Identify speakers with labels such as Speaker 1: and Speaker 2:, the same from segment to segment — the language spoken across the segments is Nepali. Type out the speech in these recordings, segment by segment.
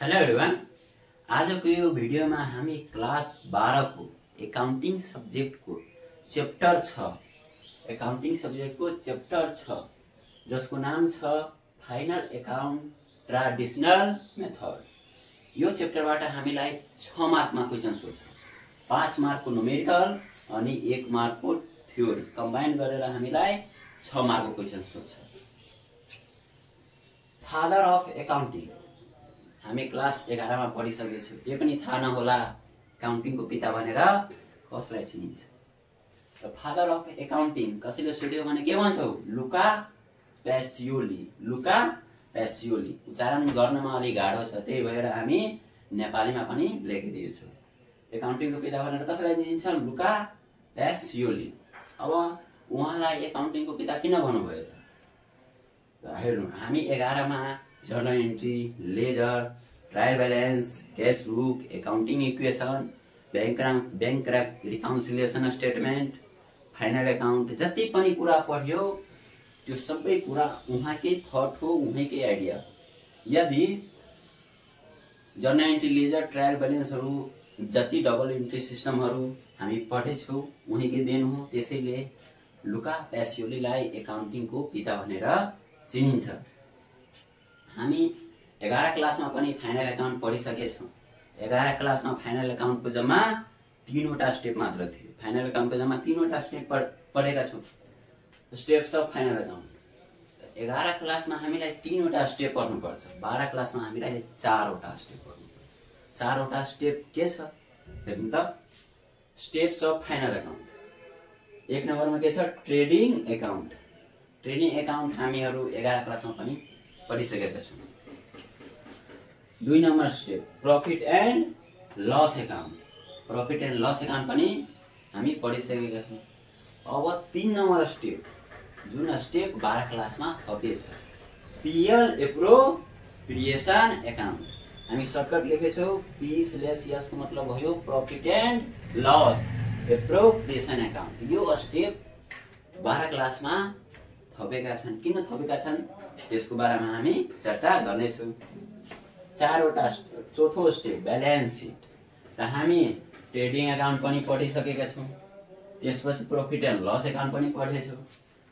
Speaker 1: हेलो एभ्रिवान, आजको यो भिडियोमा हामी क्लास 12 को एकाउन्टिङ सब्जेक्टको च्याप्टर 6 जसको नाम छ फाइनल एकाउन्ट ट्रेडिसनल मेथड। यो च्याप्टरबाट हामीलाई 6 मार्कमा क्वेशन सोध्छ। 5 मार्कको न्युमेरिकल अनि 1 मार्कको थ्योरी कम्बाइन गरेर हामीलाई 6 मार्कको क्वेशन सोध्छ। फादर अफ एकाउन्टिङ हामी क्लास 11 मा पढिसकेछौँ। ये पनि थाहा नहोला एकाउन्टिङको पिता भनेर कसलाई चिनिन्छ। र फादर अफ एकाउन्टिङ कसैले सोध्यो भने के भन्छौ? लुका प्यासियोली। लुका प्यासियोली उच्चारण गर्नमा अलि गाह्रो छ, त्यही भएर हामी नेपालीमा पनि लेखिदिएछौँ। एकाउन्टिङको पिता भनेर कसैलाई चिनिन्छ? लुका प्यासियोली। अब उहाँलाई एकाउन्टिङको पिता किन भन्नुभयो त? हेर्नु, हामी 11 मा journal entry, ledger, trial balance, cash book, accounting equation, bank reconciliation statement, final account जति पनि कुरा पढ्यो त्यो सबै कुरा उहाँकै थट हो, उहाँकै आइडिया। यदि जर्नल एन्ट्री, लेजर, ट्रायल ब्यालेन्सहरू जति डबल एन्ट्री सिस्टमहरू हामी पढेछौँ उहाँकै देन हो। त्यसैले लुका प्यासियोलीलाई एकाउन्टिङको पिता भनेर चिनिन्छ। हामी 11 क्लासमा पनि फाइनल एकाउन्ट पढिसकेछौँ। 11 क्लासमा फाइनल एकाउन्टको जम्मा 3 वटा स्टेप मात्र थियो। फाइनल एकाउन्टको जम्मा 3 वटा स्टेप पढेका छौँ, स्टेप्स अफ फाइनल एकाउन्ट। 11 क्लासमा हामीलाई 3 वटा स्टेप पढ्नुपर्छ। 12 क्लासमा हामीलाई 4 वटा स्टेप पढ्नुपर्छ। 4 वटा स्टेप के छ हेर्नु त? Steps of final account. 1 नम्बरमा के छ? Trading account. ट्रेडिङ एकाउन्ट हामीहरू 11 क्लासमा पनि पढिसकेका छौँ। 2 number step profit and loss account. Profit and loss account पनि हामी पढिसकेका छौँ। अब 3 नम्बर स्टेप, जुन स्टेप 12 क्लासमा थपिएछ, पीएल एप्रोप्रिएसन एकाउन्ट। हामी सर्टकट लेखेछौँ, P/S को मतलब भयो profit and loss appropriation account. यो स्टेप 12 क्लासमा थपेका छन्। किन थपेका छन् त्यसको बारेमा हामी चर्चा गर्नेछौँ। 4 वटा चौथो स्टेप ब्यालेन्स सिट। र हामी ट्रेडिङ एकाउन्ट पनि पढिसकेका छौँ। त्यसपछि प्रॉफिट एन्ड लस एकाउन्ट पनि पढेछौँ।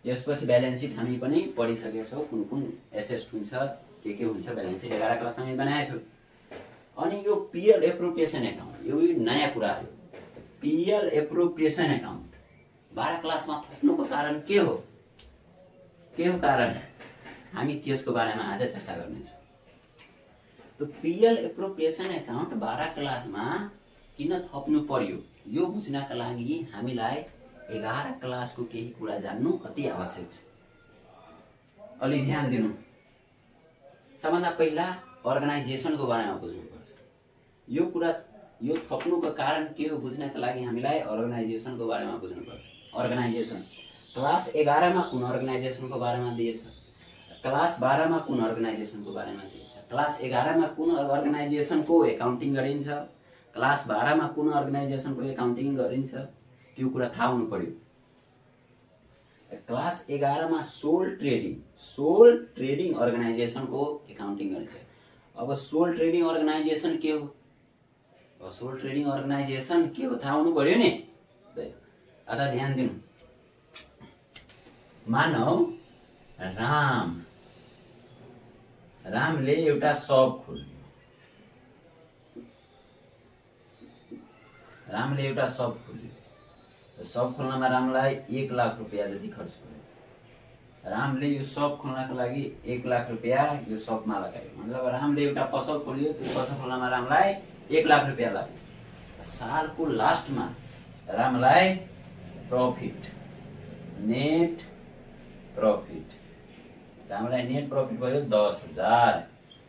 Speaker 1: त्यसपछि ब्यालेन्स सिट हामी पनि पढिसकेका छौँ। कुन कुन एसेट हुन्छ, के हुन्छ ब्यालेन्स सिट 11 क्लासमा हामी बनाएछौँ। अनि यो पीएल एप्रोप्रिएसन एकाउन्ट यो नयाँ कुरा हो। पीएल एप्रोप्रिएसन एकाउन्ट 12 क्लासमा थप्नुको कारण के हो? कारण हामी त्यसको बारेमा आज चर्चा गर्नेछौँ। तो पीएल एप्रोप्रिएसन एकाउन्ट 12 क्लासमा किन थप्नु पर्यो यो बुझ्नका लागि हामीलाई 11 क्लासको केही कुरा जान्नु अति आवश्यक छ। अलि ध्यान दिनु। सबभन्दा पहिला अर्गनाइजेसनको बारेमा बुझ्नुपर्छ। यो थप्नुको कारण के हो बुझ्नका लागि हामीलाई अर्गनाइजेसनको बारेमा बुझ्नुपर्छ। अर्गनाइजेसन क्लास 11 मा कुन अर्गनाइजेसनको बारेमा दिएछ, क्लास 12 मा कुन अर्गनाइजेसनको बारेमा दिएछ, क्लास 11 मा कुन अर्गनाइजेसनको एकाउन्टिङ गरिन्छ, क्लास 12 मा कुन अर्गनाइजेसनको एकाउन्टिङ गरिन्छ, त्यो कुरा थाहा हुनु पर्यो। क्लास 11 मा सोल ट्रेडिङ अर्गनाइजेसनको एकाउन्टिङ गरिन्छ। अब सोल ट्रेडिङ अर्गनाइजेसन के हो? सोल ट्रेडिङ अर्गनाइजेसन के हो थाहा हुनु पर्यो नि। अझ ध्यान दिनु। मानव रामले एउटा सप खोल्यो। सप खोल्नमा रामलाई 1 लाख रुपियाँ जति खर्च गर्यो। रामले यो सप खोल्नको लागि 1 लाख रुपियाँ यो सपमा लगायो। मतलब रामले एउटा पसल खोल्यो, त्यो पसल खोल्नमा रामलाई 1 लाख रुपियाँ लाग्यो। सालको लास्टमा रामलाई नेट प्रॉफिट भयो 10,000।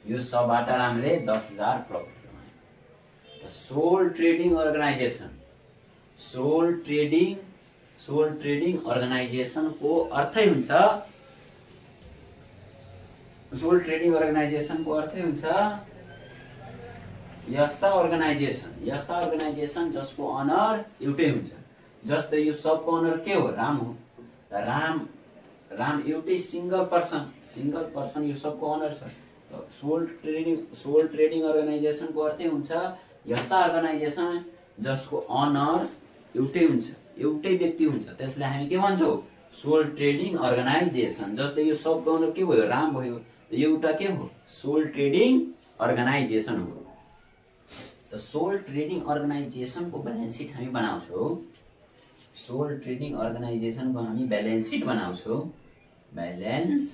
Speaker 1: यो सबबाट रामले 10,000 प्रॉफिट कमायो। सोल ट्रेडिङ अर्गनाइजेसनको अर्थै हुन्छ यस्ता अर्गनाइजेसन जसको अनर एउटै हुन्छ। जस्तै यो सबको अनर के हो? राम हो। राम एउटै सिंगल पर्सन यो सबको अनर छ। सोल ट्रेडिङ अर्गनाइजेसनको अर्थै हुन्छ यस्ता अर्गनाइजेसन जसको अनर्स एउटै हुन्छ, एउटै व्यक्ति हुन्छ, त्यसलाई हामी के भन्छौँ? Sole trading organisation. जस्तै यो सब गाउँ के भयो? राम भयो। यो एउटा के हो? सोल ट्रेडिङ अर्गनाइजेसन हो। त सोल ट्रेडिङ अर्गनाइजेसनको ब्यालेन्स सिट हामी बनाउँछौँ। सोल ट्रेडिङ अर्गनाइजेसनको हामी ब्यालेन्स सिट बनाउँछौँ। Balance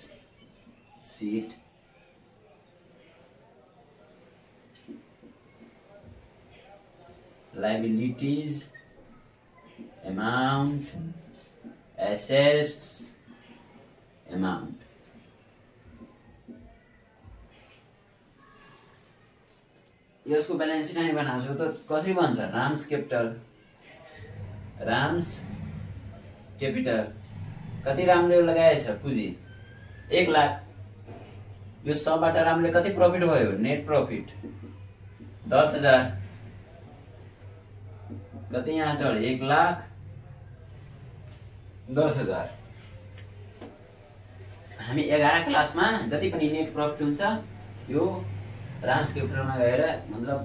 Speaker 1: seat liabilities, amount, assets, amount. यसको ब्यालेन्स सिट हामी बनाउँछौँ त कसरी बन्छ? राम्स क्यापिटल कति रामले लगाएछ पुँजी? 1 लाख। यो सबबाट रामले कति प्रफिट भयो? Net profit 10,000। कति यहाँ चढ्यो? 1,10,000। हामी 11 क्लासमा जति पनि नेट प्रफिट हुन्छ त्यो राम्स क्यापिटलमा गएर मतलब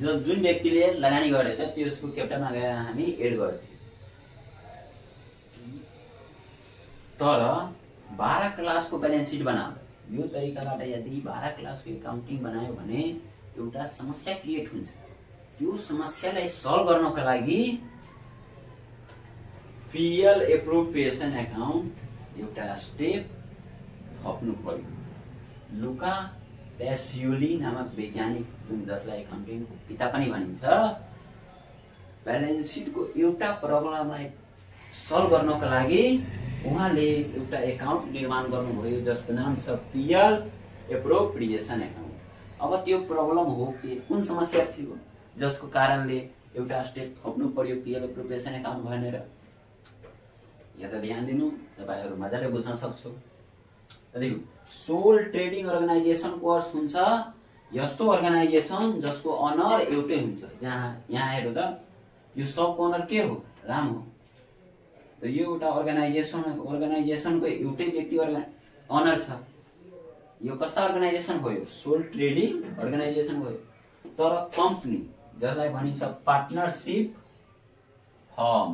Speaker 1: जुन व्यक्तिले लगानी गरेछ त्यसको क्यापिटलमा गएर हामी एड गर्थ्यौँ। तर 12 क्लासको ब्यालेन्स सिट बनाउँदा यो तरिकाबाट यदि 12 क्लासको एकाउन्टिङ बनायो भने एउटा समस्या क्रिएट हुन्छ। त्यो समस्यालाई सल्भ गर्नको लागि पीएल एप्रोप्रिएसन अकाउन्ट एउटा स्टेप थप्नु पर्यो। लुका प्यासियोली नामक वैज्ञानिक जुन जसलाई एकाउन्टिङको पिता पनि भनिन्छ, ब्यालेन्स सिटको एउटा प्रब्लमलाई सल्भ गर्नको लागि उहाँले एउटा एकाउन्ट निर्माण गर्नुभयो जसको नाम छ पीएल एप्रोप्रिएसन अकाउन्ट। अब त्यो प्रब्लम हो कि कुन समस्या थियो जसको कारणले एउटा स्टेप थप्नु पर्यो पीएल एप्रोप्रिएसन अकाउन्ट भनेर? यहाँ त ध्यान दिनु, तपाईहरु मजाले बुझ्न सक्छौ। देखिनु, सोल ट्रेडिङ अर्गनाइजेसनको अर्थ हुन्छ यस्तो अर्गनाइजेसन जसको अनर एउटै हुन्छ। यहाँ हेर्नु त, यो सबको अनर के हो? राम हो। त यो एउटा अर्गनाइजेसनको एउटै व्यक्ति अनर छ। यो कस्ता अर्गनाइजेसन भयो? सोल ट्रेडिङ अर्गनाइजेसन भयो। तर कम्पनी जसलाई भनिन्छ पार्टनरशिप फर्म,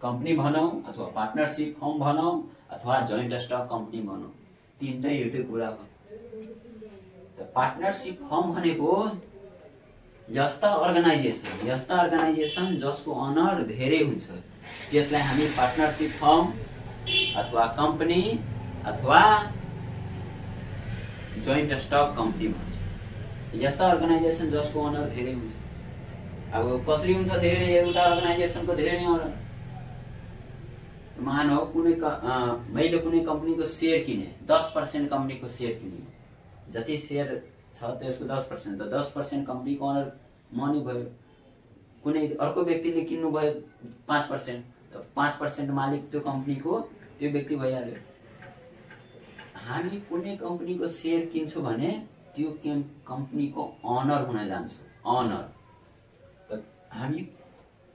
Speaker 1: कम्पनी भनौं अथवा पार्टनरशिप फर्म भनौं अथवा जोइन्ट स्टक कम्पनी भनौं, तीनटै एउटै कुरा हो। त पार्टनरशिप फर्म भनेको यस्ता अर्गनाइजेसन जसको अनर धेरै हुन्छ त्यसलाई हामी पार्टनरशिप फर्म अथवा कम्पनी अथवा जोइन्ट स्टक कम्पनी भन्छ। यस्ता अर्गनाइजेसन जसको अनर धेरै हुन्छ। अब कसरी हुन्छ धेरै? एउटा अर्गनाइजेसनको धेरै नै अनर। मानौ मैले कुनै कम्पनीको शेयर किने, 10% कम्पनीको शेयर किने, जति शेयर छ त्यसको 10%, त 10% कम्पनीको अनर म नै भयो। कुनै अर्को व्यक्तिले किन्नु भयो 5%, त 5% मालिक त्यो कम्पनीको त्यो व्यक्ति भइहाल्यो। हामी कुनै कम्पनीको शेयर किन्छौँ भने त्यो कम्पनीको अनर हुन जान्छौँ, अनर। त हामी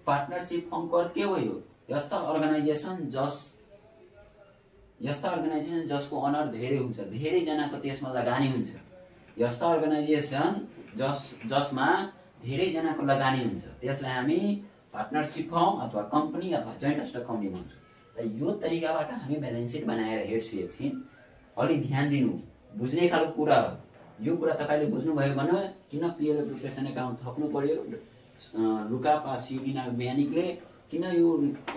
Speaker 1: पार्टनरशिप फर्मको अर्थ के भयो? यस्ता अर्गनाइजेसन जसको अनर धेरै हुन्छ, धेरै जनाको त्यसमा लगानी हुन्छ। यस्ता अर्गनाइजेसन जसमा धेरै जनाको लगानी हुन्छ त्यसलाई हामी पार्टनरशिप फर्म अथवा कम्पनी अथवा जोइन्ट स्टक कम्पनी भन्छौँ। त यो तरिकाबाट हामी ब्यालेन्स सिट बनाएर हेर्छु। एकछिन अलि ध्यान दिनु, बुझ्ने खालको कुरा हो। यो कुरा तपाईले बुझ्नुभयो भने किन पीएल एप्रोप्रिएसन अकाउन्ट थप्नु पर्यो, लुका प्यासियोली नामक वैज्ञानिकले किन यो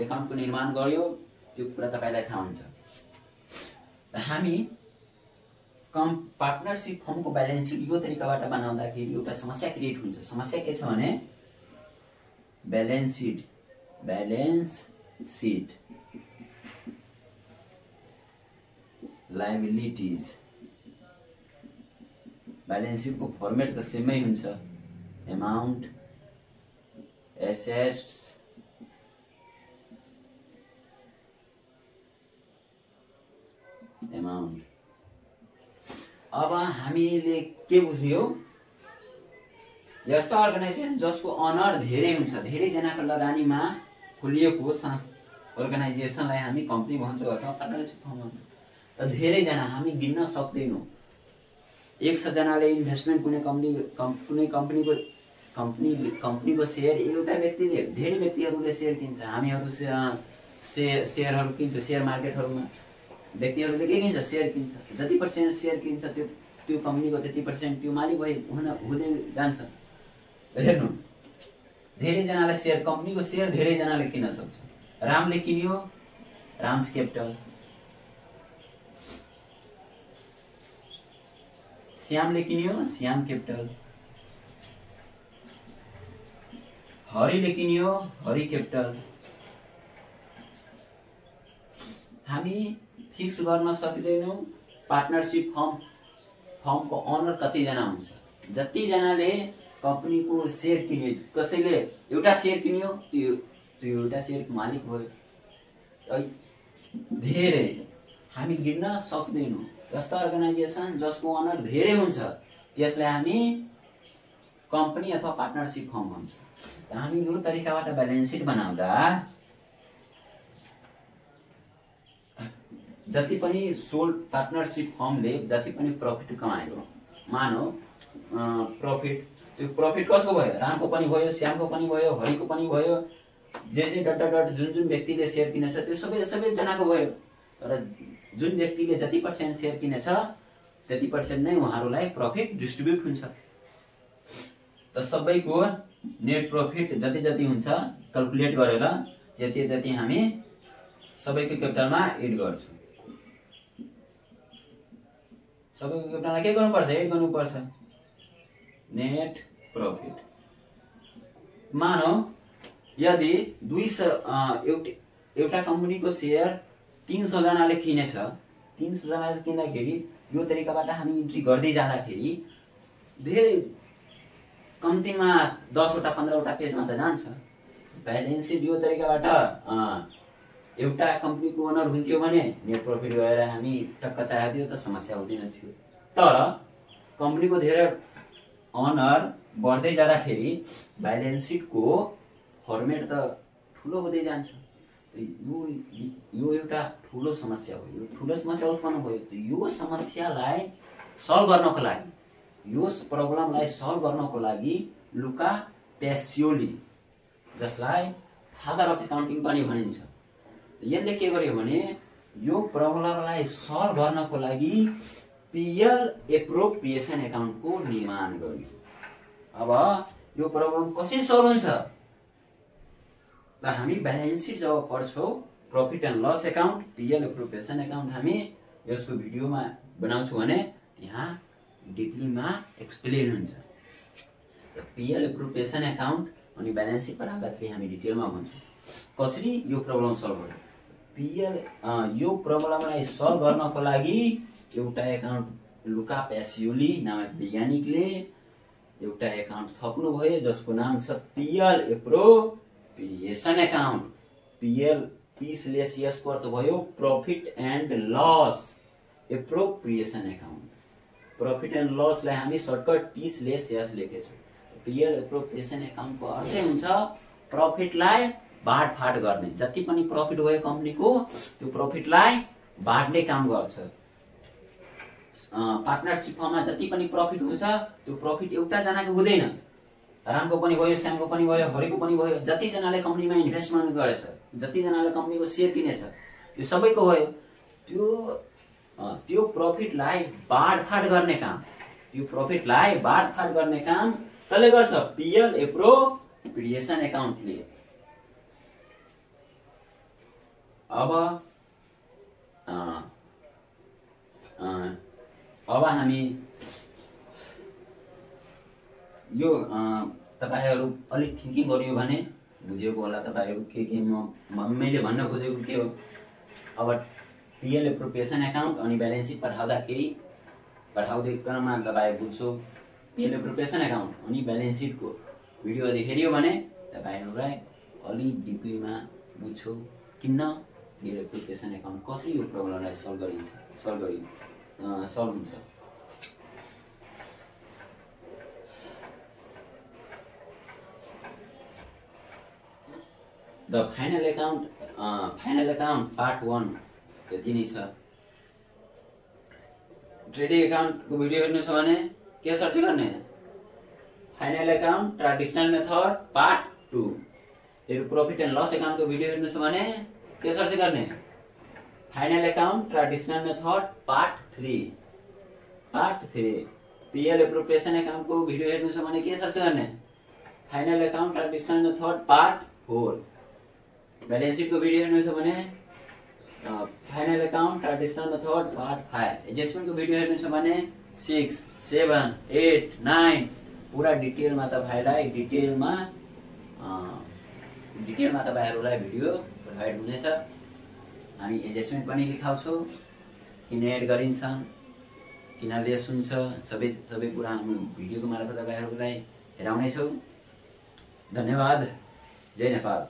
Speaker 1: एकाउन्टको निर्माण गर्यो, त्यो कुरा तपाईलाई थाहा हुन्छ। हामी पार्टनरशिप फर्मको ब्यालेन्स सिट यो तरिकाबाट बनाउँदाखेरि एउटा समस्या क्रिएट हुन्छ। समस्या के छ भने ब्यालेन्स सिट लायबिलिटीज, ब्यालेन्स सिटको फर्मेट त सेमै हुन्छ। Amount, assets, amount. अब हामीले के बुझ्यो? यस्ता अर्गनाइजेसन जसको अनर धेरै हुन्छ, धेरै जनाको लगानीमा खोलिएको अर्गनाइजेसनलाई हामी कम्पनी भन्छौँ अथवा पार्टनरशिप फर्म भन्छौँ। त धेरैजना हामी गिन्न सक्दैनौँ। 100 जनाले इन्भेस्टमेन्ट कुनै कम्पनीको सेयर एउटा व्यक्तिले, धेरै व्यक्तिहरूले सेयर किन्छ। हामीहरू सेयरहरू किन्छ सेयर मार्केटहरूमा। व्यक्तिहरूले के किन्छ? सेयर किन्छ। जति पर्सेन्ट सेयर किन्छ त्यो कम्पनीको त्यति पर्सेन्ट त्यो मालिक हुँदै जान्छ। हेर्नु, धेरैजनाले सेयर, कम्पनीको सेयर धेरैजनाले किन्न सक्छ। रामले किन्यो, राम्स क्यापिटल। श्यामले किन्यो, श्याम क्यापिटल। हरिले किन्यो, हरि क्यापिटल। हामी फिक्स गर्न सक्दैनौँ पार्टनरशिप फर्मको ओनर कतिजना हुन्छ। जतिजनाले कम्पनीको सेयर किन्यो, कसैले एउटा सेयर किन्यो, त्यो एउटा सेयरको मालिक भयो। धेरै हामी गिन्न सक्दैनौँ। जस्तो अर्गनाइजेसन जसको ओनर धेरै हुन्छ त्यसलाई हामी कम्पनी अथवा पार्टनरशिप फर्म भन्छौँ। हामी यो तरिकाबाट ब्यालेन्स सिट बनाउँदा जति पनि सोल्ड पार्टनरशिप फर्मले जति पनि प्रफिट कमायो, मानौ प्रफिट, त्यो प्रफिट कसको भयो? रामको पनि भयो, श्यामको पनि भयो, हरिको पनि भयो। जे डट जुन व्यक्तिले सेयर किनेछ त्यो सबैजनाको भयो। तर जुन व्यक्तिले जति पर्सेन्ट सेयर किनेछ त्यति पर्सेन्ट नै उहाँहरूलाई प्रफिट डिस्ट्रिब्युट हुन्छ। त सबैको नेट प्रफिट जति हुन्छ क्याल्कुलेट गरेर त्यति हामी सबैको क्यापिटलमा एड गर्छौँ। सबैको क्यापिटलमा के गर्नुपर्छ? एड गर्नुपर्छ नेट प्रफिट। मानौ यदि एउटा कम्पनीको सेयर 300 जनाले किनेछ, 300 जनाले किन्दाखेरि यो तरिकाबाट हामी इन्ट्री गर्दै जाँदाखेरि धेरै कम्तीमा 10 वटा 15 वटा पेजमा त जान्छ। ब्यालेन्स सिट यो तरिकाबाट एउटा कम्पनीको ओनर हुन्थ्यो भने नेट प्रफिट गएर हामी टक्क चाहेको त समस्या हुँदैन थियो। तर कम्पनीको धेरै ओनर बढ्दै जाँदाखेरि ब्यालेन्स सिटको फर्मेट त ठुलो हुँदै जान्छ। यो एउटा ठुलो समस्या हो। यो ठुलो समस्या उत्पन्न भयो। यो समस्यालाई सल्भ गर्नको लागि, यो प्रब्लमलाई सल्भ गर्नको लागि लुका पेसियोली, जसलाई फादर अफ एकाउन्टिङ पनि भनिन्छ, यसले के गर्यो भने यो प्रब्लमलाई सल्भ गर्नको लागि पीएल एप्रोप्रिएसन एकाउन्टको निर्माण गर्यो। अब यो प्रब्लम कसरी सल्भ हुन्छ त हामी ब्यालेन्स सिट जब पढ्छौँ, profit and loss account, PL appropriation account हामी यसको भिडियोमा बनाउँछौँ भने त्यहाँ डिटेलमा एक्सप्लेन हुन्छ। पीएल एप्रोप्रिएसन एकाउन्ट अनि ब्यालेन्स सिट पढाउँदाखेरि हामी डिटेलमा भन्छौँ कसरी यो प्रब्लम सल्भ गर्यो। पीएल यो प्रब्लमलाई सल्भ गर्नको लागि एउटा एकाउन्ट लुका पेसियोली नामक वैज्ञानिकले एउटा एकाउन्ट थप्नुभयो जसको नाम छ पीएल एप्रोप्रिएसन एकाउन्ट। पीएल पीस्लेस यसको अर्थ भयो profit and loss appropriation account. Profit and लसलाई हामी सर्टकट पीस्लेस यस लेखेछौँ। पीएल एप्रोप्रिएसन एकाउन्टको अर्थै हुन्छ प्रॉफिटलाई बाँडफाँड गर्ने। जति पनि प्रॉफिट भयो कम्पनीको त्यो प्रॉफिटलाई बाँड्ने काम गर्छ। पार्टनरशिप फर्ममा जति पनि प्रॉफिट हुन्छ त्यो प्रॉफिट एउटा जनाको हुँदैन। रामको पनि भयो, श्यामको पनि भयो, हरिको पनि भयो। जति जनाले कम्पनीमा इन्भेस्टमेन्ट गरेछ, जति जनाले कम्पनीको सेयर किनेछ त्यो सबैको भयो। त्यो प्रॉफिटलाई बाँडफाँड गर्ने काम, त्यो प्रॉफिटलाई बाँडफाँड गर्ने काम कसले गर्छ? पीएल एप्रोप्रिएसन एकाउन्टले। अब हामी यो तपाईहरु अलिक थिंकिङ गरियो भने बुझेको होला तपाईहरु के मैले भन्न खोजेको के हो। अब पीएल एप्रोप्रिएसन एकाउन्ट अनि ब्यालेन्स सिट पठाउँदै क्रममा तपाईहरु बुझ्छौ पीएल एप्रोप्रिएसन एकाउन्ट अनि ब्यालेन्स सिटको भिडियो देखेरियो भने तपाईहरुलाई अलि डिपलीमा बुझ्छौ किन पीएल एप्रोप्रिएसन एकाउन्ट कसरी यो प्रब्लमलाई सल्भ हुन्छ। The final account part 1 यति नै छ। ट्रेडिङ एकाउन्टको भिडियो हेर्नु छ भने के सर्च गर्ने? Final account traditional method part 2। यदि प्रॉफिट एन्ड लस एकाउन्टको भिडियो हेर्नु छ भने के सर्च गर्ने? Final account traditional method part 3। Part 3। PL appropriation एकाउन्टको भिडियो हेर्नु छ भने के सर्च गर्ने? Final account traditional method part 4। Balance सिटको भिडियो हेर्नु छ भने final account traditional method part 5। एडजस्टमेन्टको भिडियो हेर्नु छ भने 6, 7, 8, 9 पुरा डिटेलमा तपाईहरुलाई भिडियो प्रोभाइड हुनेछ। हामी एडजस्टमेन्ट पनि देखाउँछौँ, किन एड गरिन्छ, किन लेस हुन्छ, सबै कुरा हामी भिडियोको मार्फत तपाईहरुलाई हेराउनेछौँ। धन्यवाद। जय नेपाल।